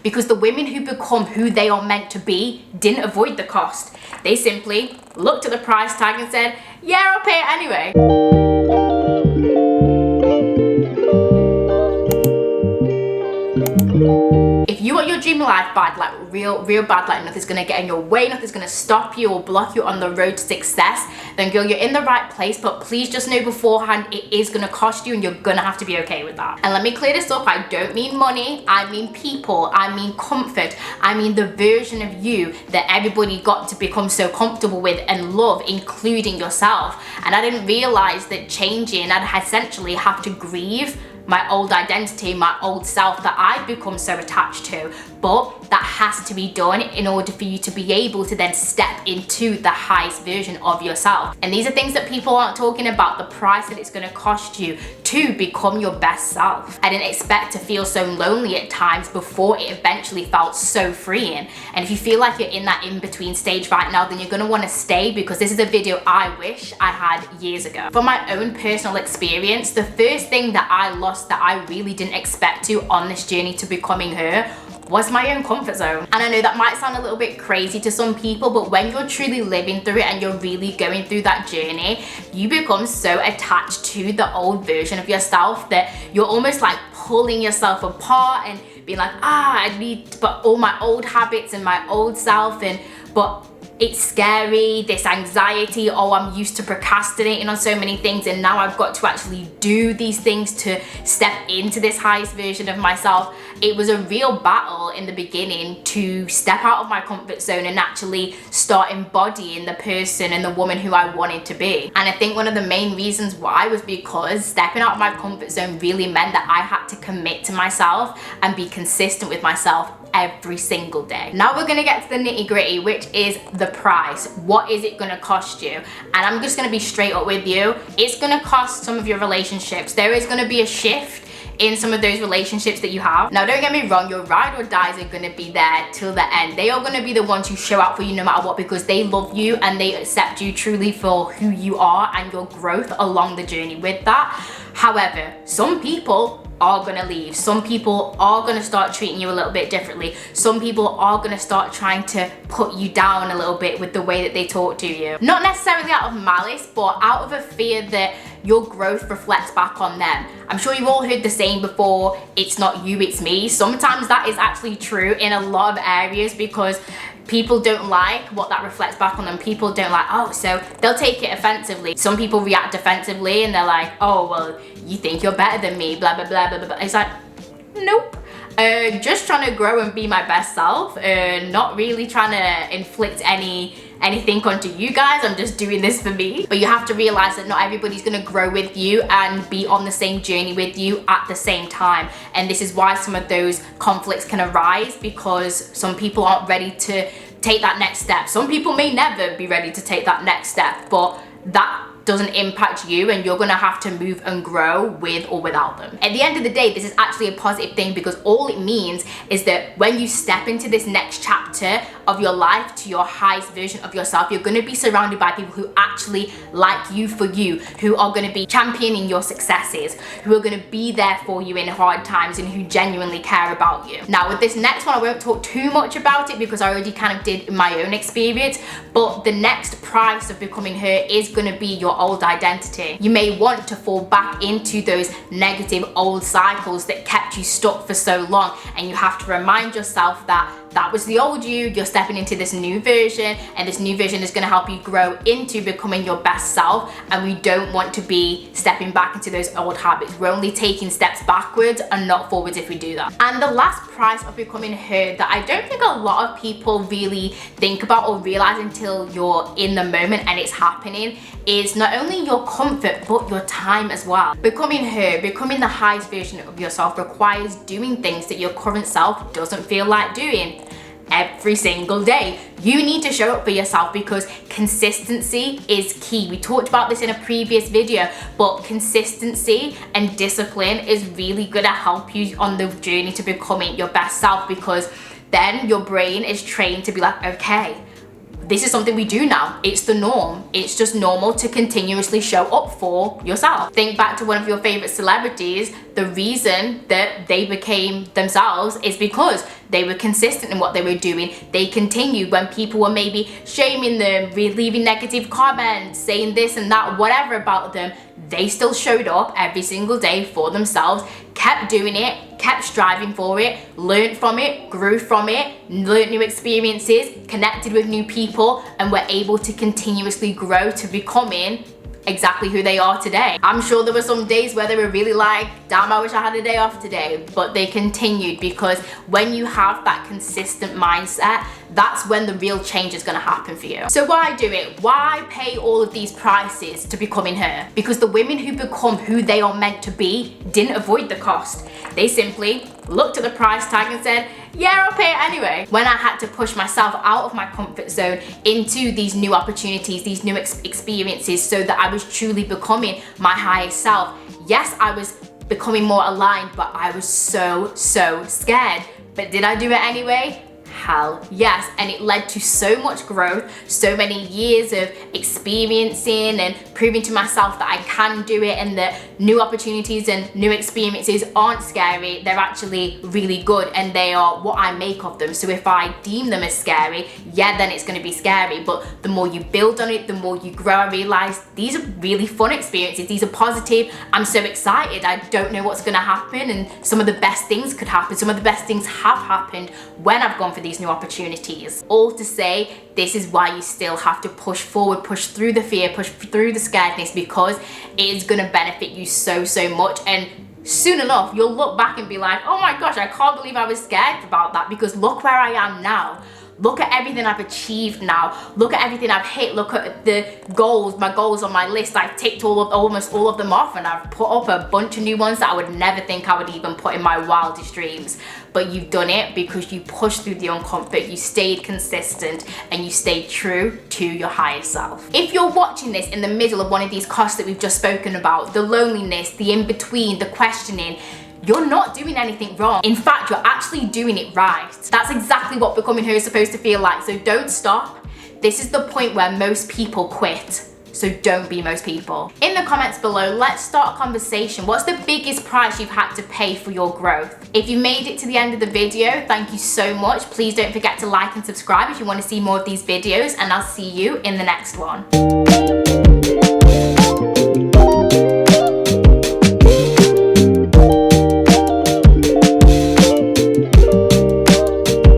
Because the women who become who they are meant to be didn't avoid the cost. They simply looked at the price tag and said, yeah, I'll pay it anyway. If you want your dream life bad, like real bad, like nothing's gonna get in your way, nothing's gonna stop you or block you on the road to success, then girl, you're in the right place. But please just know beforehand, it is gonna cost you and you're gonna have to be okay with that. And let me clear this up, I don't mean money, I mean people, I mean comfort, I mean the version of you that everybody got to become so comfortable with and love, including yourself. And I didn't realize that changing, I'd essentially have to grieve my old identity, my old self that I've become so attached to. But that has to be done in order for you to be able to then step into the highest version of yourself. And these are things that people aren't talking about, the price that it's gonna cost you to become your best self. I didn't expect to feel so lonely at times before it eventually felt so freeing. And if you feel like you're in that in-between stage right now, then you're gonna wanna stay, because this is a video I wish I had years ago. From my own personal experience, the first thing that I lost that I really didn't expect to on this journey to becoming her was my own comfort zone. And I know that might sound a little bit crazy to some people, but when you're truly living through it and you're really going through that journey, you become so attached to the old version of yourself that you're almost like pulling yourself apart and being like, I need but all my old habits and my old self, but it's scary, this anxiety, oh, I'm used to procrastinating on so many things and now I've got to actually do these things to step into this highest version of myself. It was a real battle in the beginning to step out of my comfort zone and actually start embodying the person and the woman who I wanted to be. And I think one of the main reasons why was because stepping out of my comfort zone really meant that I had to commit to myself and be consistent with myself every single day. Now we're gonna get to the nitty-gritty, which is the price. What is it gonna cost you? And I'm just gonna be straight up with you. It's gonna cost some of your relationships. There is gonna be a shift in some of those relationships that you have. Now don't get me wrong, your ride or dies are gonna be there till the end. They are gonna be the ones who show out for you no matter what, because they love you and they accept you truly for who you are and your growth along the journey with that. However, some people are gonna leave. Some people are gonna start treating you a little bit differently. Some people are gonna start trying to put you down a little bit with the way that they talk to you. Not necessarily out of malice, but out of a fear that your growth reflects back on them. I'm sure you've all heard the saying before, it's not you, it's me. Sometimes that is actually true in a lot of areas, because people don't like what that reflects back on them. People don't like, oh, so they'll take it offensively. Some people react defensively and they're like, oh, well, you think you're better than me, blah, blah, blah, blah, blah. It's like, nope. Just trying to grow and be my best self, not really trying to inflict anything onto you guys. I'm just doing this for me. But you have to realize that not everybody's gonna grow with you and be on the same journey with you at the same time. And this is why some of those conflicts can arise, because some people aren't ready to take that next step. Some people may never be ready to take that next step, but that doesn't impact you and you're gonna have to move and grow with or without them. At the end of the day, this is actually a positive thing, because all it means is that when you step into this next chapter of your life to your highest version of yourself, you're gonna be surrounded by people who actually like you for you, who are gonna be championing your successes, who are gonna be there for you in hard times and who genuinely care about you. Now with this next one, I won't talk too much about it because I already kind of did in my own experience, but the next price of becoming her is gonna be your old identity. You may want to fall back into those negative old cycles that kept you stuck for so long, and you have to remind yourself that that was the old you're stepping into this new version, and this new version is going to help you grow into becoming your best self. And we don't want to be stepping back into those old habits. We're only taking steps backwards and not forwards if we do that. And the last price of becoming her that I don't think a lot of people really think about or realize until you're in the moment and it's happening, is not only your comfort but your time as well. Becoming her, becoming the highest version of yourself, requires doing things that your current self doesn't feel like doing every single day. You need to show up for yourself, because consistency is key. We talked about this in a previous video, but consistency and discipline is really gonna help you on the journey to becoming your best self, because then your brain is trained to be like, okay, this is something we do now. It's the norm. It's just normal to continuously show up for yourself. Think back to one of your favorite celebrities. The reason that they became themselves is because they were consistent in what they were doing. They continued when people were maybe shaming them, leaving negative comments, saying this and that, whatever about them. They still showed up every single day for themselves, kept doing it, kept striving for it, learned from it, grew from it, learned new experiences, connected with new people, and were able to continuously grow to becoming exactly who they are today. I'm sure there were some days where they were really like, damn, I wish I had a day off today, but they continued, because when you have that consistent mindset, that's when the real change is gonna happen for you. So why do it? Why pay all of these prices to becoming her? Because the women who become who they are meant to be didn't avoid the cost. They simply looked at the price tag and said, yeah, I'll pay it anyway. When I had to push myself out of my comfort zone into these new opportunities, these new experiences, so that I was truly becoming my highest self. Yes, I was becoming more aligned, but I was so scared. But did I do it anyway? Hell yes. And it led to so much growth, so many years of experiencing and proving to myself that I can do it, and that new opportunities and new experiences aren't scary. They're actually really good, and they are what I make of them. So if I deem them as scary, yeah, then it's going to be scary. But the more you build on it, the more you grow. I realize these are really fun experiences. These are positive. I'm so excited. I don't know what's going to happen, and some of the best things could happen. Some of the best things have happened when I've gone for these new opportunities. All to say, this is why you still have to push forward, push through the fear, push through the scaredness, because it is going to benefit you so much. And soon enough, you'll look back and be like, oh my gosh, I can't believe I was scared about that, because look where I am now. Look at everything I've achieved now. Look at everything I've hit. Look at the goals, my goals on my list. I've ticked almost all of them off, and I've put up a bunch of new ones that I would never think I would even put in my wildest dreams. But you've done it because you pushed through the uncomfort, you stayed consistent, and you stayed true to your higher self. If you're watching this in the middle of one of these costs that we've just spoken about, the loneliness, the in-between, the questioning, you're not doing anything wrong. In fact, you're actually doing it right. That's exactly what becoming her is supposed to feel like. So don't stop. This is the point where most people quit. So don't be most people. In the comments below, let's start a conversation. What's the biggest price you've had to pay for your growth? If you made it to the end of the video, thank you so much. Please don't forget to like and subscribe if you want to see more of these videos, and I'll see you in the next one.